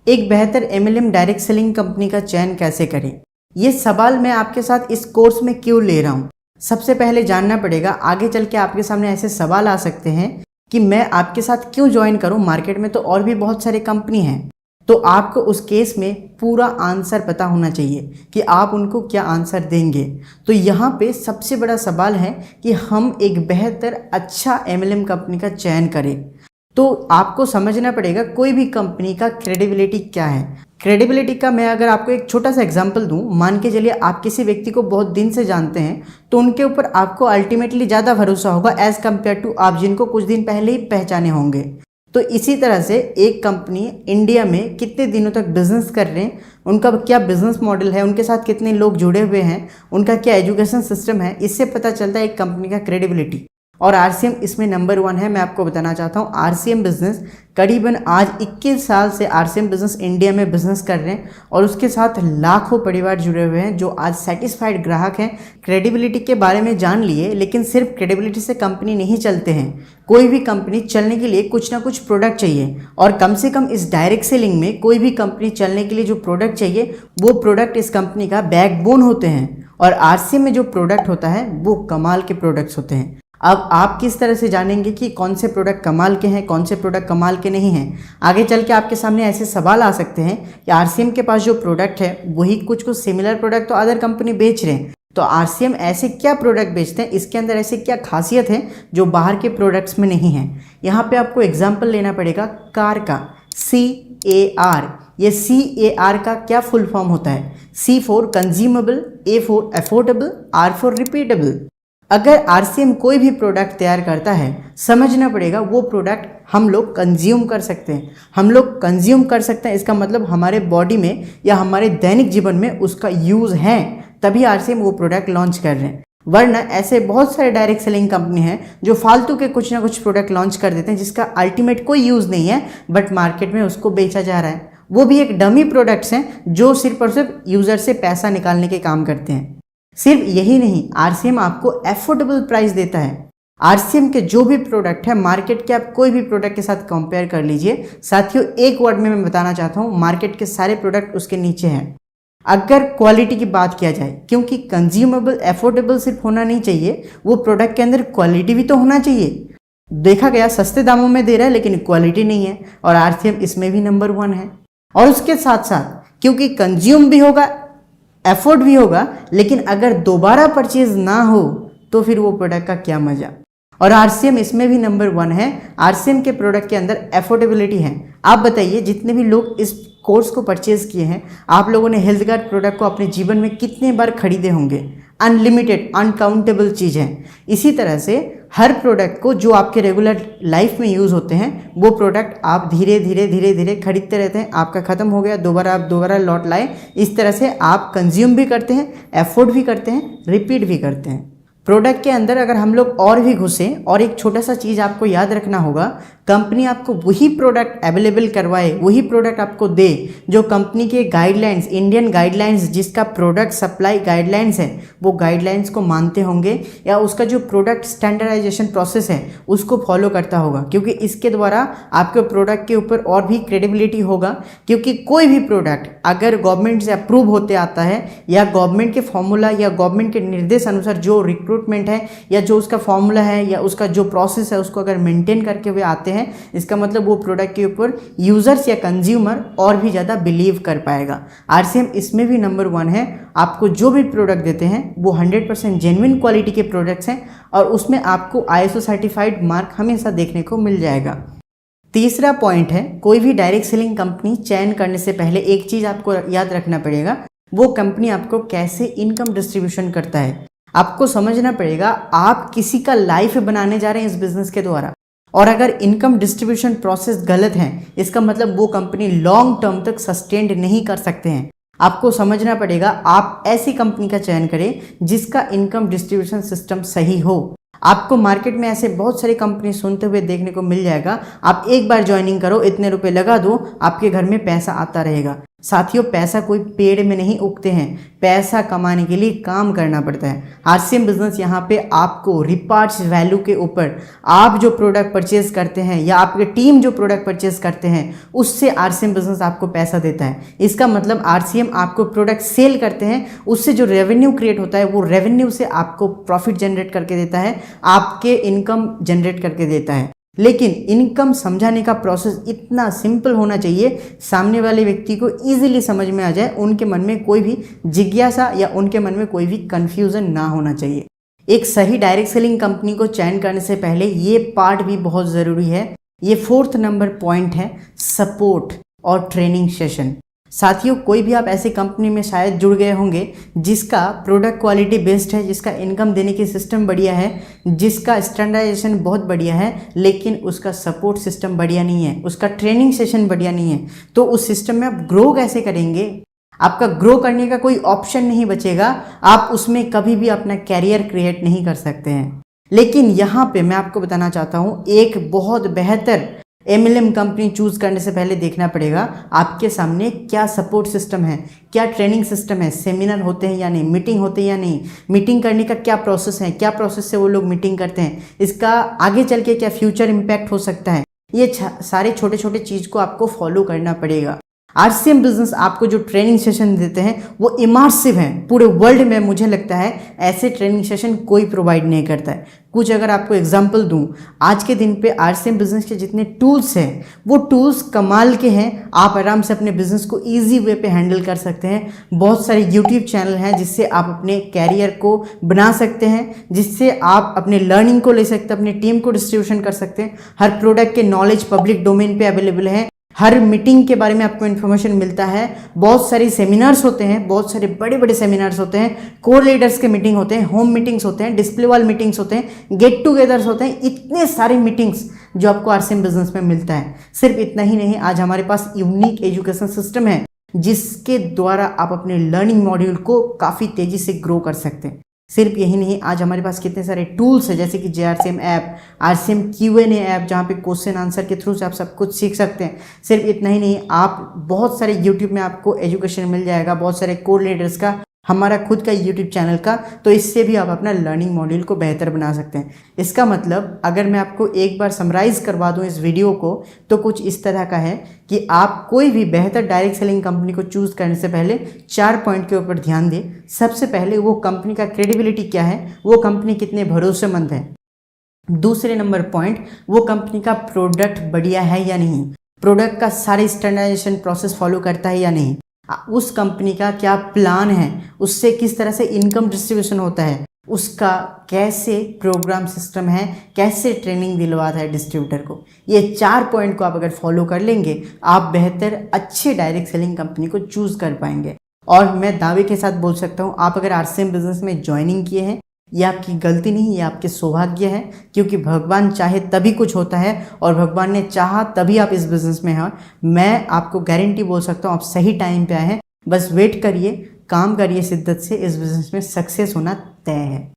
एक बेहतर MLM direct selling company का चयन कैसे करें, ये सवाल मैं आपके साथ इस कोर्स में क्यों ले रहा हूँ। सबसे पहले जानना पड़ेगा, आगे चल के आपके सामने ऐसे सवाल आ सकते हैं कि मैं आपके साथ क्यों ज्वाइन करूँ, मार्केट में तो और भी बहुत सारे कंपनी हैं। तो आपको उस केस में पूरा आंसर पता होना चाहिए कि आप उनको क्या आंसर देंगे। तो यहाँ पे सबसे बड़ा सवाल है कि हम एक बेहतर अच्छा एमएलएम कंपनी का चयन करें। तो आपको समझना पड़ेगा कोई भी कंपनी का क्रेडिबिलिटी क्या है। क्रेडिबिलिटी का मैं अगर आपको एक छोटा सा एग्जांपल दूं, मान के चलिए आप किसी व्यक्ति को बहुत दिन से जानते हैं तो उनके ऊपर आपको अल्टीमेटली ज़्यादा भरोसा होगा एज़ कम्पेयर टू आप जिनको कुछ दिन पहले ही पहचाने होंगे। तो इसी तरह से एक कंपनी इंडिया में कितने दिनों तक बिजनेस कर रहे हैं, उनका क्या बिजनेस मॉडल है, उनके साथ कितने लोग जुड़े हुए हैं, उनका क्या एजुकेशन सिस्टम है, इससे पता चलता है एक कंपनी का क्रेडिबिलिटी। और आरसीएम इसमें नंबर 1 है। मैं आपको बताना चाहता हूँ आरसीएम बिजनेस करीबन आज 21 साल से आरसीएम बिजनेस इंडिया में बिजनेस कर रहे हैं और उसके साथ लाखों परिवार जुड़े हुए हैं जो आज सेटिस्फाइड ग्राहक हैं। क्रेडिबिलिटी के बारे में जान लिए, लेकिन सिर्फ क्रेडिबिलिटी से कंपनी नहीं चलते हैं। कोई भी कंपनी चलने के लिए कुछ ना कुछ प्रोडक्ट चाहिए और कम से कम इस डायरेक्ट सेलिंग में कोई भी कंपनी चलने के लिए जो प्रोडक्ट चाहिए वो प्रोडक्ट इस कंपनी का बैकबोन होते हैं। और आरसीएम में जो प्रोडक्ट होता है वो कमाल के प्रोडक्ट्स होते हैं। अब आप किस तरह से जानेंगे कि कौन से प्रोडक्ट कमाल के हैं, कौन से प्रोडक्ट कमाल के नहीं हैं। आगे चल के आपके सामने ऐसे सवाल आ सकते हैं कि आरसीएम के पास जो प्रोडक्ट है वही कुछ सिमिलर प्रोडक्ट तो अदर कंपनी बेच रहे हैं, तो आरसीएम ऐसे क्या प्रोडक्ट बेचते हैं, इसके अंदर ऐसे क्या खासियत है जो बाहर के प्रोडक्ट्स में नहीं है। यहाँ पे आपको एग्जाम्पल लेना पड़ेगा कार का, CAR। ये CAR का क्या फुल फॉर्म होता है? C for consumable, A for affordable, R for repeatable. अगर आरसीएम कोई भी प्रोडक्ट तैयार करता है, समझना पड़ेगा वो प्रोडक्ट हम लोग कंज्यूम कर सकते हैं। हम लोग कंज्यूम कर सकते हैं, इसका मतलब हमारे बॉडी में या हमारे दैनिक जीवन में उसका यूज़ है, तभी आरसीएम वो प्रोडक्ट लॉन्च कर रहे हैं। वरना ऐसे बहुत सारे डायरेक्ट सेलिंग कंपनी हैं जो फालतू के कुछ ना कुछ प्रोडक्ट लॉन्च कर देते हैं जिसका अल्टीमेट कोई यूज़ नहीं है, बट मार्केट में उसको बेचा जा रहा है। वो भी एक डमी प्रोडक्ट्स हैं जो सिर्फ और सिर्फ यूज़र से पैसा निकालने के काम करते हैं। सिर्फ यही नहीं, आरसीएम आपको एफोर्डेबल प्राइस देता है। आरसीएम के जो भी प्रोडक्ट है मार्केट के आप कोई भी प्रोडक्ट के साथ कंपेयर कर लीजिए। साथियों, एक वर्ड में मैं बताना चाहता हूँ, मार्केट के सारे प्रोडक्ट उसके नीचे हैं। अगर क्वालिटी की बात किया जाए, क्योंकि कंज्यूमेबल एफोर्डेबल सिर्फ होना नहीं चाहिए, वो प्रोडक्ट के अंदर क्वालिटी भी तो होना चाहिए। देखा गया सस्ते दामों में दे रहा है लेकिन क्वालिटी नहीं है, और आरसीएम इसमें भी नंबर 1 है। और उसके साथ साथ क्योंकि कंज्यूम भी होगा, एफोर्ड भी होगा, लेकिन अगर दोबारा परचेज ना हो तो फिर वो प्रोडक्ट का क्या मजा। और आरसीएम इसमें भी नंबर 1 है। आरसीएम के प्रोडक्ट के अंदर एफोर्डेबिलिटी है। आप बताइए, जितने भी लोग इस कोर्स को परचेज किए हैं, आप लोगों ने हेल्थ गार्ड प्रोडक्ट को अपने जीवन में कितने बार खरीदे होंगे? अनलिमिटेड, अनकाउंटेबल चीज़ है। इसी तरह से हर प्रोडक्ट को जो आपके रेगुलर लाइफ में यूज़ होते हैं वो प्रोडक्ट आप धीरे धीरे खरीदते रहते हैं। आपका ख़त्म हो गया, दोबारा आप दोबारा लौट लाए। इस तरह से आप कंज्यूम भी करते हैं, एफोर्ड भी करते हैं, रिपीट भी करते हैं। प्रोडक्ट के अंदर अगर हम लोग और भी घुसें, और एक छोटा सा चीज़ आपको याद रखना होगा, कंपनी आपको वही प्रोडक्ट अवेलेबल करवाए, वही प्रोडक्ट आपको दे जो कंपनी के गाइडलाइंस, इंडियन गाइडलाइंस, जिसका प्रोडक्ट सप्लाई गाइडलाइंस है, वो गाइडलाइंस को मानते होंगे, या उसका जो प्रोडक्ट स्टैंडर्डाइजेशन प्रोसेस है उसको फॉलो करता होगा। क्योंकि इसके द्वारा आपके प्रोडक्ट के ऊपर और भी क्रेडिबिलिटी होगा। क्योंकि कोई भी प्रोडक्ट अगर गवर्नमेंट से अप्रूव होते आता है, या गवर्नमेंट के फॉर्मूला या गवर्नमेंट के निर्देश अनुसार जो रिक्रूटमेंट है या जो उसका फॉर्मूला है या उसका जो प्रोसेस है उसको अगर मेंटेन करके हुए आते हैं, इसका मतलब वो प्रोडक्ट के ऊपर यूजर्स या कंज्यूमर और भी ज़्यादा बिलीव कर पाएगा। आरसीएम इसमें भी नंबर 1 है। आपको जो भी प्रोडक्ट देते हैं वो 100% जेन्युइन क्वालिटी के प्रोडक्ट्स हैं और उसमें आपको ISO सर्टिफाइड मार्क हमेशा देखने को मिल जाएगा। तीसरा पॉइंट है, कोई भी डायरेक्ट सेलिंग कंपनी चयन करने से पहले एक चीज़ आपको याद रखना पड़ेगा, वो कंपनी आपको कैसे इनकम डिस्ट्रीब्यूशन करता है। आपको समझना पड़ेगा आप किसी का लाइफ बनाने जा रहे हैं इस बिजनेस के द्वारा, और अगर इनकम डिस्ट्रीब्यूशन प्रोसेस गलत है इसका मतलब वो कंपनी लॉन्ग टर्म तक सस्टेन्ड नहीं कर सकते हैं। आपको समझना पड़ेगा आप ऐसी कंपनी का चयन करें जिसका इनकम डिस्ट्रीब्यूशन सिस्टम सही हो। आपको मार्केट में ऐसे बहुत सारी कंपनी सुनते हुए देखने को मिल जाएगा, आप एक बार ज्वाइनिंग करो, इतने रुपए लगा दो, आपके घर में पैसा आता रहेगा। साथियों, पैसा कोई पेड़ में नहीं उगते हैं, पैसा कमाने के लिए काम करना पड़ता है। आरसीएम बिजनेस यहाँ पे आपको रिपार्ट्स वैल्यू के ऊपर आप जो प्रोडक्ट परचेज करते हैं या आपकी टीम जो प्रोडक्ट परचेज करते हैं उससे आरसीएम बिजनेस आपको पैसा देता है। इसका मतलब आरसीएम आपको प्रोडक्ट सेल करते हैं, उससे जो रेवेन्यू क्रिएट होता है वो रेवेन्यू से आपको प्रॉफिट जनरेट करके देता है, आपके इनकम जनरेट करके देता है। लेकिन इनकम समझाने का प्रोसेस इतना सिंपल होना चाहिए, सामने वाले व्यक्ति को इजीली समझ में आ जाए, उनके मन में कोई भी जिज्ञासा या उनके मन में कोई भी कंफ्यूजन ना होना चाहिए। एक सही डायरेक्ट सेलिंग कंपनी को चयन करने से पहले ये पार्ट भी बहुत ज़रूरी है। ये 4th नंबर पॉइंट है, सपोर्ट और ट्रेनिंग सेशन। साथियों, कोई भी आप ऐसी कंपनी में शायद जुड़ गए होंगे जिसका प्रोडक्ट क्वालिटी बेस्ड है, जिसका इनकम देने की सिस्टम बढ़िया है, जिसका स्टैंडर्डाइजेशन बहुत बढ़िया है, लेकिन उसका सपोर्ट सिस्टम बढ़िया नहीं है, उसका ट्रेनिंग सेशन बढ़िया नहीं है। तो उस सिस्टम में आप ग्रो कैसे करेंगे? आपका ग्रो करने का कोई ऑप्शन नहीं बचेगा, आप उसमें कभी भी अपना कैरियर क्रिएट नहीं कर सकते हैं। लेकिन यहाँ पे मैं आपको बताना चाहता हूँ, एक बहुत बेहतर एमएलएम कंपनी चूज करने से पहले देखना पड़ेगा आपके सामने क्या सपोर्ट सिस्टम है, क्या ट्रेनिंग सिस्टम है, सेमिनार होते हैं या नहीं, मीटिंग होते हैं या नहीं, मीटिंग करने का क्या प्रोसेस है, क्या प्रोसेस से वो लोग मीटिंग करते हैं, इसका आगे चल के क्या फ्यूचर इम्पैक्ट हो सकता है। ये सारे छोटे छोटे चीज़ को आपको फॉलो करना पड़ेगा। आरसीएम बिजनेस आपको जो ट्रेनिंग सेशन देते हैं वो इमर्सिव हैं। पूरे वर्ल्ड में मुझे लगता है ऐसे ट्रेनिंग सेशन कोई प्रोवाइड नहीं करता है। कुछ अगर आपको एग्जांपल दूं, आज के दिन पे आरसीएम बिजनेस के जितने टूल्स हैं वो टूल्स कमाल के हैं। आप आराम से अपने बिजनेस को इजी वे पे हैंडल कर सकते हैं। बहुत सारे यूट्यूब चैनल हैं जिससे आप अपने कैरियर को बना सकते हैं, जिससे आप अपने लर्निंग को ले सकते हैं, अपनी टीम को डिस्ट्रीब्यूशन कर सकते हैं। हर प्रोडक्ट के नॉलेज पब्लिक डोमेन पे अवेलेबल है। हर मीटिंग के बारे में आपको इन्फॉर्मेशन मिलता है। बहुत सारी सेमिनार्स होते हैं, बहुत सारे बड़े बड़े सेमिनार्स होते हैं, कोर लीडर्स के मीटिंग होते हैं, होम मीटिंग्स होते हैं, डिस्प्ले वॉल मीटिंग्स होते हैं, गेट टुगेदर्स होते हैं। इतने सारे मीटिंग्स जो आपको आरसीएम बिजनेस में मिलता है। सिर्फ इतना ही नहीं, आज हमारे पास यूनिक एजुकेशन सिस्टम है जिसके द्वारा आप अपने लर्निंग मॉड्यूल को काफ़ी तेजी से ग्रो कर सकते हैं। सिर्फ यही नहीं, आज हमारे पास कितने सारे टूल्स हैं जैसे कि जेआरसीएम ऐप, आरसीएम क्यूएनए ऐप, जहाँ पे क्वेश्चन आंसर के थ्रू से आप सब कुछ सीख सकते हैं। सिर्फ इतना ही नहीं, आप बहुत सारे यूट्यूब में आपको एजुकेशन मिल जाएगा, बहुत सारे कोर लीडर्स का, हमारा खुद का यूट्यूब चैनल का। तो इससे भी आप अपना लर्निंग मॉड्यूल को बेहतर बना सकते हैं। इसका मतलब अगर मैं आपको एक बार समराइज करवा दूं इस वीडियो को, तो कुछ इस तरह का है कि आप कोई भी बेहतर डायरेक्ट सेलिंग कंपनी को चूज करने से पहले 4 पॉइंट के ऊपर ध्यान दें। सबसे पहले वो कंपनी का क्रेडिबिलिटी क्या है, वो कंपनी कितने भरोसेमंद है। दूसरे नंबर पॉइंट, वो कंपनी का प्रोडक्ट बढ़िया है या नहीं, प्रोडक्ट का सारे स्टैंडर्डाइजेशन प्रोसेस फॉलो करता है या नहीं, उस कंपनी का क्या प्लान है, उससे किस तरह से इनकम डिस्ट्रीब्यूशन होता है, उसका कैसे प्रोग्राम सिस्टम है, कैसे ट्रेनिंग दिलवाता है डिस्ट्रीब्यूटर को। ये 4 पॉइंट को आप अगर फॉलो कर लेंगे, आप बेहतर अच्छे डायरेक्ट सेलिंग कंपनी को चूज कर पाएंगे। और मैं दावे के साथ बोल सकता हूँ, आप अगर आरसीएम बिजनेस में ज्वाइनिंग किए हैं, ये आपकी गलती नहीं, ये आपके सौभाग्य है, क्योंकि भगवान चाहे तभी कुछ होता है और भगवान ने चाहा तभी आप इस बिजनेस में हैं। मैं आपको गारंटी बोल सकता हूँ, आप सही टाइम पे आए हैं। बस वेट करिए, काम करिए शिद्दत से, इस बिजनेस में सक्सेस होना तय है।